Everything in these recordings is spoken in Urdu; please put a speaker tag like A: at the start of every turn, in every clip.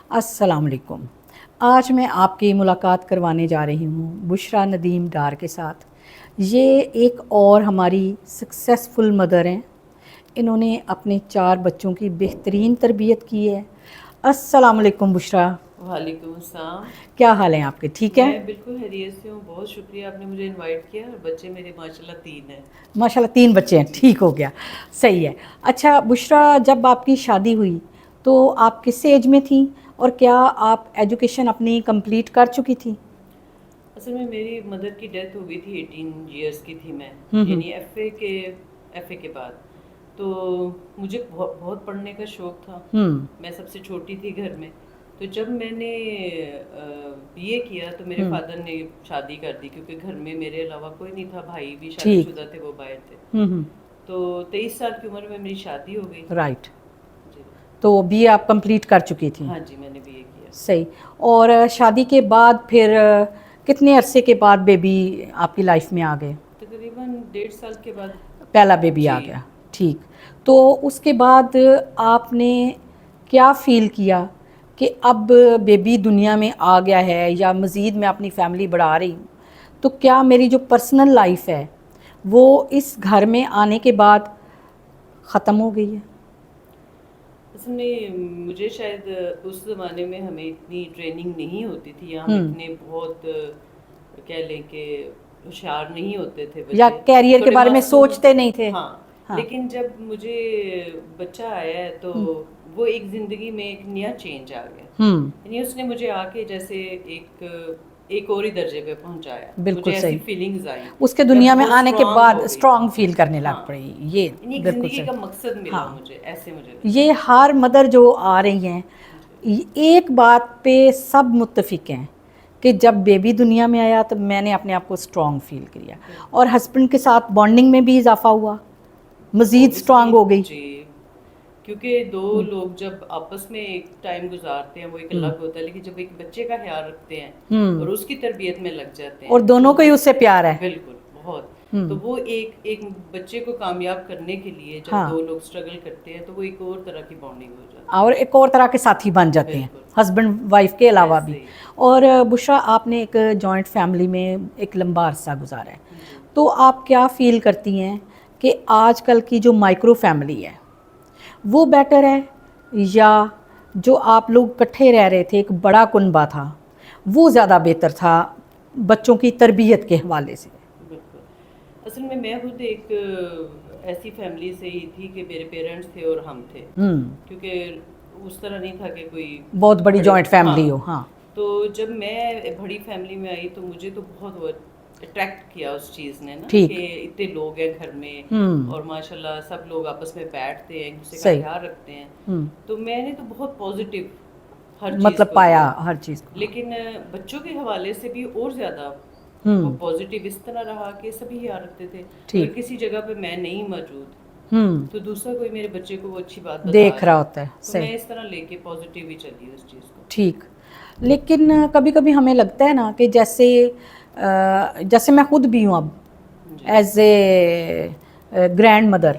A: السلام علیکم. آج میں آپ کی ملاقات کروانے جا رہی ہوں بشریٰ ندیم ڈار کے ساتھ. یہ ایک اور ہماری سکسیسفل مدر ہیں. انہوں نے اپنے 4 بچوں کی بہترین تربیت کی ہے. السلام علیکم بشریٰ.
B: وعلیکم السلام.
A: کیا حال ہیں آپ کے؟ ٹھیک ہے؟
B: میں بالکل خیریت سے ہوں. بہت شکریہ آپ نے مجھے انوائٹ کیا. اور بچے میرے ماشاءاللہ 3 ہیں.
A: ماشاءاللہ 3 بچے ہیں. ٹھیک ہو گیا، صحیح ہے. اچھا بشریٰ، جب آپ کی شادی ہوئی تو آپ کس ایج میں تھیں اور کیا آپ ایجوکیشن اپنی کمپلیٹ کر چکی تھیں؟
B: اصل میں میری مدر کی ڈیتھ ہو گئی تھی، 18 ایئرس کی تھی میں، یعنی ایف اے کے بعد. تو مجھے بہت پڑھنے کا شوق تھا. میں سب سے چھوٹی تھی گھر میں. تو جب میں نے بی اے کیا تو میرے فادر نے شادی کر دی، کیونکہ گھر میں میرے علاوہ کوئی نہیں تھا. بھائی بھی شادی شدہ تھے، وہ باہر تھے. تو 23 سال کی عمر میں میری شادی ہو گئی.
A: رائٹ. تو بی اے آپ کمپلیٹ کر چکی تھیں؟
B: ہاں جی، میں نے بی اے کیا.
A: صحیح. اور شادی کے بعد پھر کتنے عرصے کے بعد بیبی آپ کی لائف میں آ گئے؟
B: تقریباً 1.5 سال کے بعد
A: پہلا بیبی آ گیا. ٹھیک. تو اس کے بعد آپ نے کیا فیل کیا کہ اب بیبی دنیا میں آ گیا ہے یا مزید میں اپنی فیملی بڑھا رہی ہوں، تو کیا میری جو پرسنل لائف ہے وہ اس گھر میں آنے کے بعد ختم ہو گئی ہے؟
B: اصل میں مجھے شاید اس زمانے میں ہمیں اتنی ٹریننگ نہیں ہوتی تھی، یا ہم اتنے بہت کہہ لیں کہ ہوشیار نہیں ہوتے تھے.
A: یا
B: بچے
A: کیریئر کے
B: تھوڑے
A: بارے میں
B: معصوم.
A: سوچتے نہیں تھے.
B: ہاں. لیکن جب مجھے بچہ آیا ہے تو وہ ایک زندگی میں ایک نیا چینج آ گیا. یعنی اس نے مجھے آ کے جیسے ایک اور ہی درجے پہ پہنچایا.
A: بالکل
B: مجھے ایسی
A: صحیح.
B: فیلنگز آئیں
A: اس کے
B: جب
A: دنیا میں
B: وہ
A: آنے کے
B: اسٹرانگ
A: بعد
B: ہو گئی.
A: اسٹرانگ فیل کرنے لگ
B: ہاں،
A: پڑی. یہ
B: ایک
A: بالکل
B: زندگی
A: صحیح.
B: کا مقصد ملا
A: ہاں،
B: مجھے، ایسے مجھے لگتا.
A: یہ ہر مدر جو آ رہی ہیں ایک بات پہ سب متفق ہیں کہ جب بیبی دنیا میں آیا تو میں نے اپنے آپ کو اسٹرانگ فیل کیا، اور ہسبینڈ کے ساتھ بانڈنگ میں بھی اضافہ ہوا، مزید اسٹرانگ ہو گئی.
B: جی، کیونکہ 2 لوگ جب آپس میں ایک ٹائم گزارتے ہیں وہ ایک الگ ہوتا ہے، لیکن جب ایک بچے کا خیال رکھتے ہیں اور اس کی تربیت میں لگ جاتے ہیں
A: اور دونوں کو ہی
B: تو
A: اس سے پیار ہے.
B: بالکل بہت. تو وہ ایک بچے کو کامیاب کرنے کے لیے جب 2 لوگ اسٹرگل کرتے ہیں تو وہ ایک اور طرح کی بانڈنگ ہو جاتی ہے،
A: اور ایک اور طرح کے ساتھی بن جاتے ہیں ہسبینڈ وائف کے علاوہ بھی. اور بشریٰ، آپ نے ایک جوائنٹ فیملی میں ایک لمبا عرصہ گزارا ہے، تو آپ کیا فیل کرتی ہیں کہ آج کل کی جو مائکرو فیملی ہے وہ بیٹر ہے، یا جو آپ لوگ اکٹھے رہ رہے تھے ایک بڑا کنبہ تھا وہ زیادہ بہتر تھا بچوں کی تربیت کے حوالے سے؟
B: بالکل. اصل میں خود ایک ایسی فیملی سے ہی تھی کہ میرے پیرنٹس تھے اور ہم تھے، کیونکہ اس طرح نہیں تھا کہ کوئی
A: بہت بڑی جوائنٹ فیملی ہو. ہاں.
B: تو جب میں بڑی فیملی میں آئی تو مجھے تو بہت اٹریکٹ کیا اس چیز نے نا، کہ اتنے لوگ ہیں گھر میں اور ماشاءاللہ سب لوگ آپس میں بیٹھتے ہیں، ایک دوسرے کا خیال رکھتے ہیں. تو میں نے تو بہت پازیٹیو ہر چیز
A: مطلب
B: کو
A: پایا
B: لیا.
A: ہر چیز کو.
B: لیکن بچوں کے حوالے سے بھی اور زیادہ وہ پازیٹیو اس طرح رہا کہ سبھی خیال رکھتے تھے. اگر کسی جگہ پہ میں نہیں موجود تو دوسرا کوئی میرے بچے کو وہ اچھی بات بتا
A: دیکھ رہا ہوتا ہے.
B: تو میں اس طرح لے کے پازیٹیو ہی چلی اس چیز کو.
A: ٹھیک. لیکن کبھی کبھی ہمیں لگتا ہے نا کہ جیسے میں خود بھی ہوں اب ایز اے گرینڈ مدر،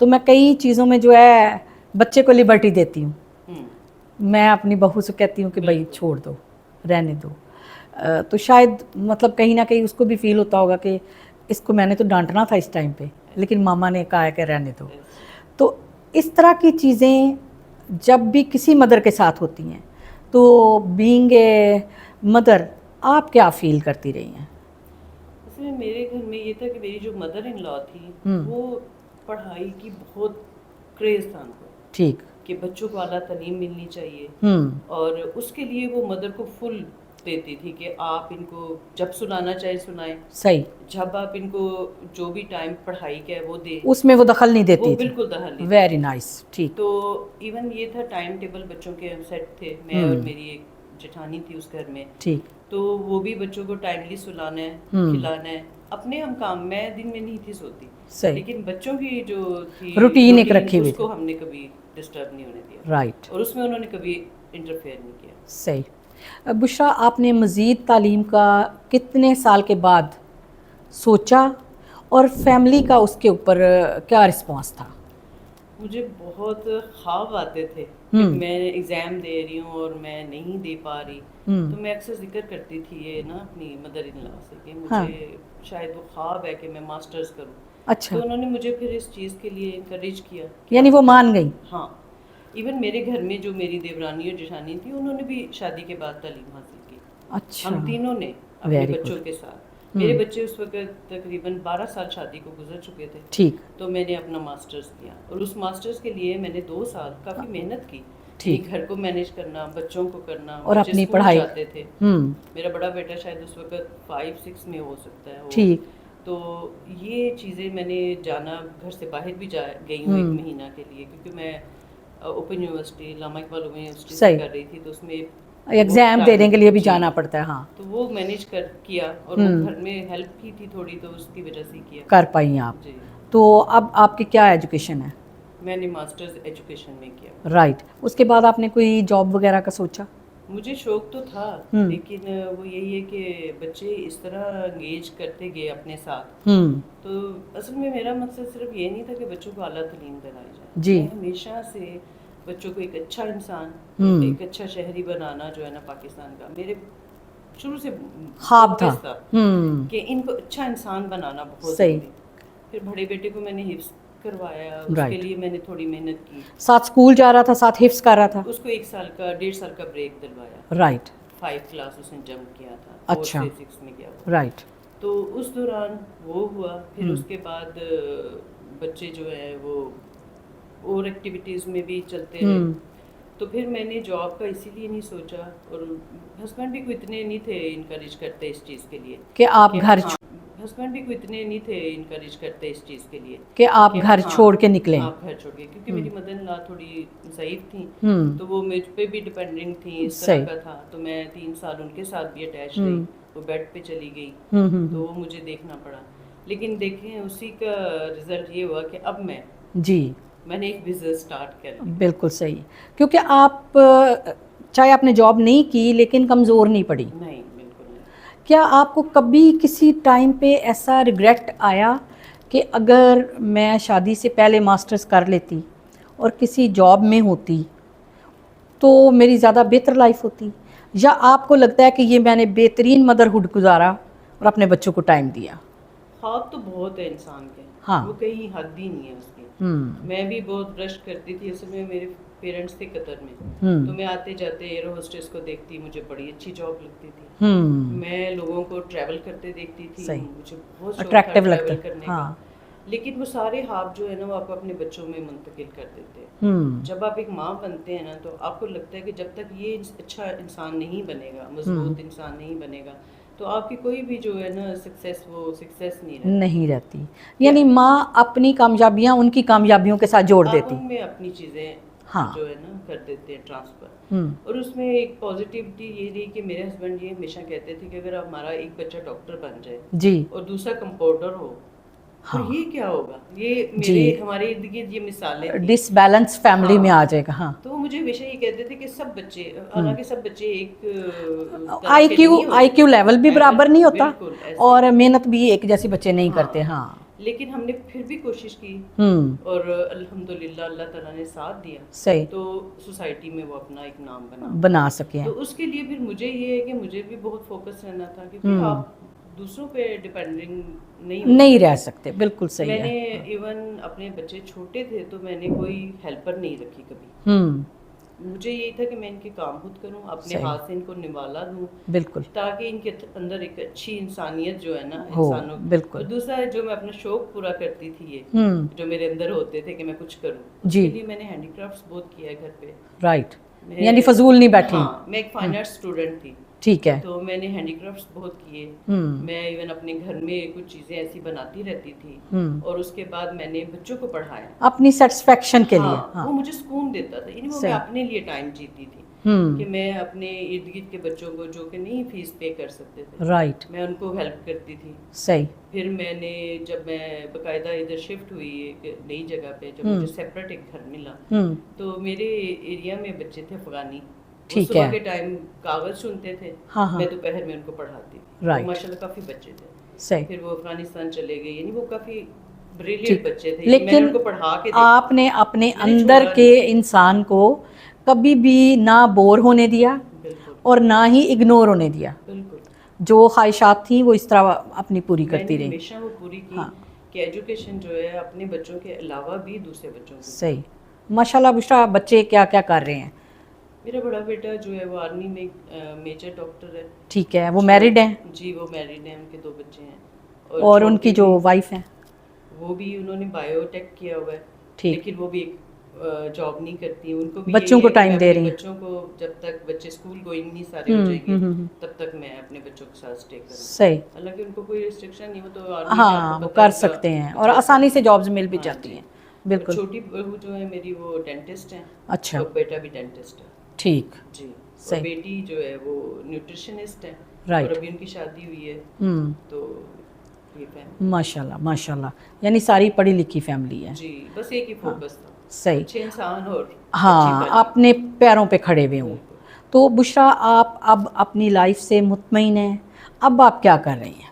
A: تو میں کئی چیزوں میں جو ہے بچے کو لبرٹی دیتی ہوں. میں اپنی بہو سے کہتی ہوں کہ بھائی چھوڑ دو، رہنے دو. تو شاید مطلب کہیں نہ کہیں اس کو بھی فیل ہوتا ہوگا کہ اس کو میں نے تو ڈانٹنا تھا اس ٹائم پہ، لیکن ماما نے کہا ہے کہ رہنے دو. تو اس طرح کی چیزیں جب بھی کسی مدر کے ساتھ ہوتی ہیں تو بینگ اے مدر آپ کیا فیل کرتی رہی ہیں؟
B: اصل میں میرے گھر میں یہ تھا کہ میری جو مدر ان لا تھی وہ پڑھائی کی بہت کریز تھا ان کو.
A: ٹھیک.
B: کہ بچوں کو اعلیٰ تعلیم ملنی چاہیے، اور اس کے لیے وہ مدر کو فل دیتی تھی کہ آپ ان کو جب سنانا چاہے سنائیں.
A: صحیح.
B: جب آپ ان کو جو بھی ٹائم پڑھائی کا ہے وہ دیں،
A: اس میں وہ دخل نہیں دیتی
B: وہ
A: تھی.
B: بالکل دخل نہیں.
A: Very nice. ٹھیک.
B: تو ایون یہ تھا ٹائم ٹیبل بچوں کے سیٹ تھے. میں اور میری ایک جٹھانی تھی اس گھر میں.
A: ٹھیک.
B: تو وہ بھی بچوں کو ٹائملی سلانا ہے، کھلانا ہے. اپنے ہم کام، میں دن میں نہیں تھی سوتی، لیکن بچوں کی جو تھی
A: روٹین ایک رکھی ہوئی
B: اس کو ہم نے کبھی ڈسٹرب نہیں ہونے دیا.
A: رائٹ.
B: اور اس میں انہوں نے کبھی انٹرفیئر نہیں کیا.
A: صحیح. بشریٰ، آپ نے مزید تعلیم کا کتنے سال کے بعد سوچا، اور فیملی کا اس کے اوپر کیا رسپانس تھا؟
B: مجھے بہت خواب آتے تھے کہ میں ایگزام دے رہی ہوں اور میں نہیں دے پا رہی، تو میں اکثر ذکر کرتی تھی یہ نا اپنی مدر ان لا سے کہ مجھے شاید وہ خواب ہے کہ میں ماسٹرز کروں.
A: اچھا.
B: تو انہوں نے مجھے پھر اس چیز کے لیے انکریج کیا.
A: یعنی وہ مان گئی؟
B: ہاں. ایون میرے گھر میں جو میری دیورانی اور جیٹھانی تھی انہوں نے بھی شادی کے بعد تعلیم حاصل کی.
A: اچھا.
B: ہم تینوں نے اپنے بچوں کے ساتھ. میرے بچے اس وقت تقریباً 12 سال شادی کو گزر چکے تھے.
A: ٹھیک.
B: تو میں نے اپنا ماسٹرز کیا اور اس ماسٹرز کے لیے میں نے 2 سال کافی محنت کی.
A: ٹھیک.
B: گھر کو مینیج کرنا، بچوں کو کرنا،
A: اور
B: بچے
A: اپنی
B: اسکول
A: پڑھائی
B: جاتے تھے. میرا بڑا بیٹا شاید اس وقت 5-6 میں ہو سکتا ہے.
A: ٹھیک.
B: تو یہ چیزیں میں نے جانا، گھر سے باہر بھی گئی ہوں 1 مہینہ کے لیے، کیونکہ میں اوپن یونیورسٹی علامہ اقبال اوپن یونیورسٹی سے کر رہی تھی، تو اس میں
A: ایگزام دینے کے لیے بھی جانا پڑتا ہے. ہاں.
B: تو وہ مینیج کیا اور وہ گھر میں ہیلپ کی تھی تھوڑی، تو اس کی وجہ سے کیا
A: کر پائی آپ.
B: جی.
A: تو اب آپ کی کیا ایجوکیشن ہے؟
B: میں نے ماسٹرز ایجوکیشن میں کیا.
A: رائٹ. اس کے بعد آپ نے کوئی جاب وغیرہ کا سوچا؟
B: مجھے شوق تو تھا، لیکن وہ یہی ہے کہ بچے اس طرح انگیج کرتے گئے اپنے ساتھ. تو اصل میں میرا مقصد صرف یہ نہیں تھا کہ بچوں کو اعلیٰ تعلیم دلائی جائے. میں ہمیشہ سے بچوں کو ایک اچھا انسان، ایک اچھا شہری بنانا جو ہے نا پاکستان کا، میرے شروع سے
A: خواب تھا
B: کہ ان کو اچھا انسان بنانا بہت ضروری. پھر بڑے بیٹے کو میں نے حفظ کروایا، اس کے لیے میں نے تھوڑی محنت کی.
A: ساتھ اسکول جا رہا تھا، ساتھ حفظ کر رہا تھا.
B: اس کو 1 سال کا 1.5 سال کا بریک دلوایا.
A: رائٹ.
B: 5 کلاس اس نے جمپ کیا تھا.
A: اچھا.
B: 4 سے 6 میں گیا.
A: رائٹ.
B: تو اس دوران وہ ہوا. پھر اس کے بعد بچے جو ہیں وہ اور ایکٹیویٹیز میں بھی چلتے رہے. تو پھر میں نے جاب کا اسی لیے نہیں سوچا، اور ہسبینڈ بھی کوئی اتنے نہیں تھے انکریج کرتے اس چیز کے لیے
A: کہ آپ گھر
B: ہسبینڈ بھی کوئی اتنے نہیں تھے انکریج کرتے اس چیز کے لیے
A: کہ آپ گھر چھوڑ کے نکلیں.
B: آپ گھر چھوڑ کے، کیونکہ میری مدر ان لا تھوڑی ضعیف تھیں، تو وہ مجھ پہ بھی ڈپینڈنٹ تھیں. اس طرح کا تھا. تو میں 3 سال ان کے ساتھ بھی اٹیچ رہی. وہ بیڈ پہ چلی گئی تو وہ مجھے دیکھنا پڑا. لیکن دیکھیں اسی کا رزلٹ یہ ہوا کہ اب میں نے ایک بزنس سٹارٹ کر لی.
A: بالکل صحیح. کیونکہ آپ چاہے آپ نے جاب نہیں کی لیکن کمزور نہیں پڑی.
B: نہیں، بالکل نہیں.
A: کیا آپ کو کبھی کسی ٹائم پہ ایسا ریگریٹ آیا کہ اگر میں شادی سے پہلے ماسٹرز کر لیتی اور کسی جاب میں ہوتی تو میری زیادہ بہتر لائف ہوتی، یا آپ کو لگتا ہے کہ یہ میں نے بہترین مدرہڈ گزارا اور اپنے بچوں کو ٹائم دیا؟
B: خواب تو بہت ہے انسان کے، وہ کہیں حد ہی نہیں ہے اس کی. میں بھی بہت رش کرتی تھی. اصل میں میرے پیرنٹس تھے قطر میں، تو میں آتے جاتے ایئر ہوسٹس کو دیکھتی، مجھے بڑی اچھی جاب لگتی تھی. میں لوگوں کو ٹریول کرتے دیکھتی تھی، مجھے بہت شوق تھا ٹریول کرنے کا. لیکن وہ سارے خواب جو ہے نا وہ آپ اپنے بچوں میں منتقل کر دیتے ہیں. جب آپ ایک ماں بنتے ہیں نا تو آپ کو لگتا ہے کہ جب تک یہ اچھا انسان نہیں بنے گا، مضبوط انسان نہیں بنے گا، تو آپ کی کوئی بھی جو ہے نا سکسیس نہیں رہتی.
A: یعنی ماں اپنی کامیابیاں ان کی کامیابیوں کے ساتھ جوڑ دیتی،
B: ان میں اپنی چیزیں جو ہے نا کر دیتے ہیں ٹرانسفر. اور اس میں ایک پازیٹیوٹی یہ رہی کہ میرے ہسبینڈ یہ ہمیشہ کہتے تھے کہ اگر ہمارا ایک بچہ ڈاکٹر بن جائے اور دوسرا کمپاؤنڈر ہو تو یہ کیا ہوگا. یہ ہمارے ارد گرد یہ مثالیں
A: ڈس بیلنس فیملی میں آ جائے گا.
B: تو مجھے ہمیشہ یہ کہتے تھے کہ سب بچے، حالانکہ سب بچے ایک
A: آئی کیو لیول بھی برابر نہیں ہوتا اور محنت بھی ایک جیسی بچے نہیں کرتے.
B: لیکن ہم نے پھر بھی کوشش کی اور الحمدللہ اللہ تعالیٰ نے ساتھ دیا.
A: صحیح.
B: تو سوسائٹی میں وہ اپنا ایک نام
A: بنا سکے.
B: تو اس کے لیے پھر مجھے یہ ہے کہ مجھے بھی بہت فوکس رہنا تھا، کیونکہ آپ دوسروں پہ ڈپینڈنگ نہیں رہ سکتے.
A: بالکل صحیح ہے.
B: میں نے ایون اپنے بچے چھوٹے تھے تو میں نے کوئی ہیلپر نہیں رکھی کبھی. مجھے یہی تھا کہ میں ان کے کام خود کروں، اپنے ہاتھ سے ان کو نوالا دوں.
A: بالکل.
B: تاکہ ان کے اندر ایک اچھی انسانیت جو ہے نا انسانوں. بالکل. دوسرا ہے جو میں اپنا شوق پورا کرتی تھی، یہ جو میرے اندر ہوتے تھے کہ میں کچھ کروں، اس کے لیے میں نے ہینڈی کرافٹس بہت کیا ہے گھر پہ.
A: رائٹ. یعنی فضول نہیں بیٹھی.
B: میں ایک فائن آرٹ اسٹوڈنٹ تھی.
A: ٹھیک ہے.
B: تو میں نے ہینڈی کرافٹس بہت کیے. میں ایون اپنے گھر میں کچھ چیزیں ایسی بناتی رہتی تھی، اور اس کے بعد میں نے بچوں کو پڑھایا اپنی
A: سیٹسفیکشن کے لیے.
B: وہ مجھے سکون دیتا تھا. یعنی وہ میں اپنے لیے ٹائم جیتی تھی کہ میں اپنے ارد گرد کے بچوں کو جو کہ نہیں فیس پے کر سکتے تھے،
A: رائٹ،
B: میں ان کو ہیلپ کرتی تھی.
A: صحیح.
B: پھر میں نے جب میں باقاعدہ ادھر شفٹ ہوئی ایک نئی جگہ پہ، جب مجھے سیپریٹ ایک گھر ملا، تو میرے ایریا میں بچے تھے افغانی. صبح کے ٹائم کاغذ سنتے تھے، میں دوپہر میں ان کو پڑھاتی تھی. ماشاء اللہ کافی بچے تھے. پھر وہ افغانستان چلے گئے، یعنی وہ کافی بریلینٹ بچے تھے، میں نے
A: لیکن
B: ان کو پڑھا کے دیکھا،
A: آپ نے اپنے اندر کے انسان کو کبھی بھی نہ بور ہونے دیا
B: بالکل
A: اور نہ ہی اگنور ہونے دیا.
B: بالکل.
A: جو خواہشات تھیں وہ اس طرح اپنی پوری
B: میں
A: کرتی
B: نے
A: رہی.
B: ہمیشہ وہ پوری کی کہ ایجوکیشن جو ہے اپنے بچوں کے علاوہ بھی دوسرے بچوں کو.
A: صحیح. ماشاء اللہ بشرا بچے کیا کیا کر رہے ہیں؟
B: میرا بڑا بیٹا جو ہے وہ آرمی میں میجر ڈاکٹر ہے.
A: ٹھیک ہے. وہ میرڈ ہیں؟
B: جی وہ میرڈ ہیں، ان کے 2 بچے ہیں.
A: اور ان کی جو وائف ہیں
B: وہ بھی انہوں نے بایو ٹیک کیا ہوا ہے،
A: ٹھیک،
B: لیکن وہ بھی جاب نہیں کرتی. ان کو بھی
A: بچوں کو ٹائم دے رہی ہیں.
B: بچوں کو جب تک بچے اسکول گوئنگ نہیں سارے ہو جائیں گے تب تک میں اپنے بچوں کے ساتھ اسٹے کروں.
A: صحیح.
B: حالانکہ ان کو کوئی ریسٹرکشن نہیں، وہ تو
A: ہاں وہ کر سکتے ہیں اور آسانی سے جابز مل بھی جاتی ہیں. بالکل.
B: چھوٹی بہو جو ہے میری وہ ڈینٹسٹ ہیں.
A: اچھا.
B: اور بیٹا بھی ڈینٹسٹ ہے.
A: ٹھیک.
B: جی. اور بیٹی جو ہے وہ نیوٹریشنسٹ ہے.
A: رائٹ.
B: اور ابھی ان کی شادی ہوئی ہے. تو
A: ماشاء اللہ ماشاء اللہ، یعنی ساری پڑھی لکھی فیملی ہے.
B: جی بس ایک ہی فوکس تھا.
A: صحیح.
B: اچھے انسان اور
A: ہاں اپنے پیروں پہ کھڑے ہوئے ہوں. تو بشرا آپ اب اپنی لائف سے مطمئن ہیں؟ اب آپ کیا کر رہی ہیں؟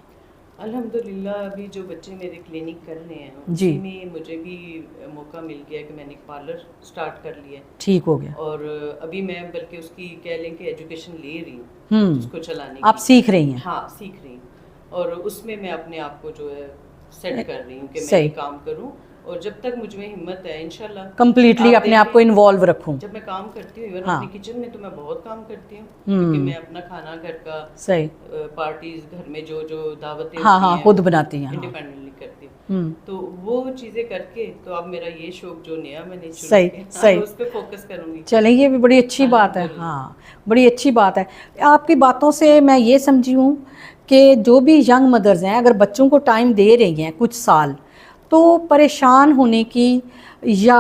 B: الحمدللہ ابھی جو بچے میرے کلینک کر رہے ہیں
A: جی
B: اسی میں مجھے بھی موقع مل گیا کہ میں نے ایک پارلر سٹارٹ کر لیا.
A: ٹھیک ہو گیا.
B: اور ابھی میں بلکہ اس کی کہہ لیں کہ ایجوکیشن لے رہی ہوں اس کو چلانے کی.
A: آپ سیکھ رہی ہیں؟
B: ہاں سیکھ رہی ہوں. اور اس میں اپنے آپ کو جو ہے سیٹ کر رہی ہوں کہ میں یہ کام کروں. اور جب تک مجھ میں ہمت ہے انشاءاللہ
A: کمپلیٹلی اپنے آپ کو انوالو رکھوں.
B: جب میں کام کرتی ہوں ایون اپنی کچن میں تو میں بہت کام کرتی ہوں کیونکہ میں اپنا کھانا گھر کا پارٹیز گھر میں جو جو دعوتیں
A: ہاں خود بناتی ہیں
B: انڈیپینڈنٹلی کرتی ہوں. تو وہ چیزیں کر کے تو اب میرا یہ شوق جو نیا میں نے
A: صحیح
B: اس پہ فوکس کروں گی.
A: چلیں یہ بھی بڑی اچھی بات ہے. ہاں بڑی اچھی بات ہے. آپ کی باتوں سے میں یہ سمجھی ہوں کہ جو بھی ینگ مدرز ہیں اگر بچوں کو ٹائم دے رہی ہیں کچھ سال تو پریشان ہونے کی یا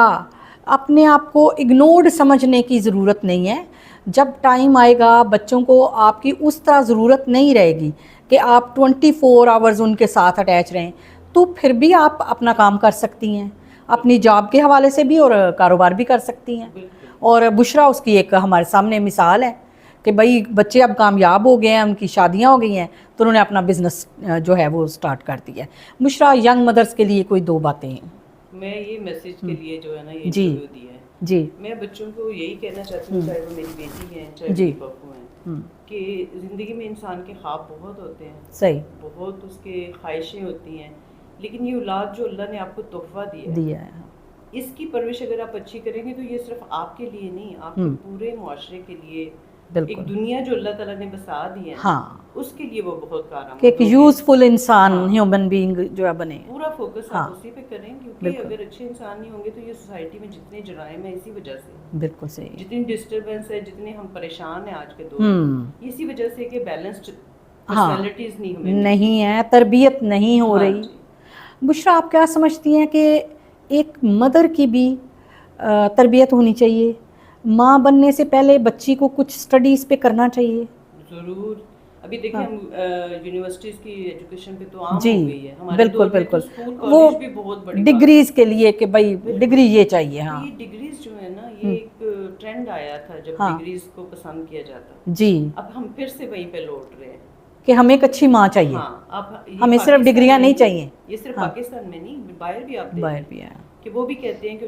A: اپنے آپ کو اگنورڈ سمجھنے کی ضرورت نہیں ہے. جب ٹائم آئے گا بچوں کو آپ کی اس طرح ضرورت نہیں رہے گی کہ آپ 24 آورز ان کے ساتھ اٹیچ رہیں تو پھر بھی آپ اپنا کام کر سکتی ہیں اپنی جاب کے حوالے سے بھی اور کاروبار بھی کر سکتی ہیں. اور بشرا اس کی ایک ہمارے سامنے مثال ہے کہ بھائی بچے اب کامیاب ہو گئے ہیں، ان کی شادیاں ہو گئی ہیں تو انہوں نے اپنا بزنس جو ہے وہ سٹارٹ کر دیا ہے. بشرا ینگ مدرس کے لیے کوئی 2 باتیں ہیں؟
B: میں یہ میسیج کے لیے جو ہے نا یہ انٹرویو دیا ہے.
A: جی
B: میں بچوں کو یہی کہنا چاہتی ہوں چاہے وہ میری بیٹی ہیں چاہے میری بہو ہیں کہ زندگی میں انسان کے خواب بہت ہوتے ہیں. صحیح. بہت اس کے خواہشیں ہوتی ہیں لیکن یہ اولاد جو اللہ نے آپ کو تحفہ دیا ہے اس کی پرورش اگر آپ اچھی کریں گے تو یہ صرف آپ کے لیے نہیں آپ کے پورے معاشرے کے لیے ایک دنیا جو اللہ تعالیٰ نے بسا دی ہے اس کے لیے وہ بہت کارآمد
A: کہ ایک یوزفل انسان ہیومن بینگ جو ہے بنے.
B: پورا فوکس آپ اسی پہ کریں کیونکہ اگر اچھے انسان نہیں ہوں گے تو یہ سوسائٹی میں جتنے جرائم ہیں اسی وجہ سے.
A: بالکل صحیح.
B: جتنی ڈسٹربنس ہے جتنے ہم پریشان ہیں آج کے دور میں اسی وجہ سے کہ بیلنسڈ پرسنالٹیز
A: نہیں ہے، تربیت نہیں ہو رہی. بشرا آپ کیا سمجھتی ہیں کہ ایک مدر کی بھی تربیت ہونی چاہیے؟ ماں بننے سے پہلے بچی کو کچھ سٹڈیز پہ کرنا چاہیے؟
B: ضرور. ابھی دیکھیں ہم یونیورسٹیز کی ایجوکیشن پہ تو عام ہو گئی ہے ہمارے دور میں. بالکل وہ بھی بہت بڑی
A: ڈگریز کے لیے کہ بھائی ڈگری یہ چاہیے. ہاں
B: یہ ڈگریز جو ہے نا یہ ایک ٹرینڈ آیا تھا جب ڈگریز کو پسند کیا جاتا.
A: جی
B: اب ہم پھر سے وہیں پہ لوٹ رہے ہیں
A: کہ ہمیں ایک اچھی ماں چاہیے. ہمیں صرف ڈگریاں نہیں چاہیے.
B: یہ صرف پاکستان میں نہیں باہر بھی آپ دیکھیں کہ وہ بھی کہتے ہیں کہ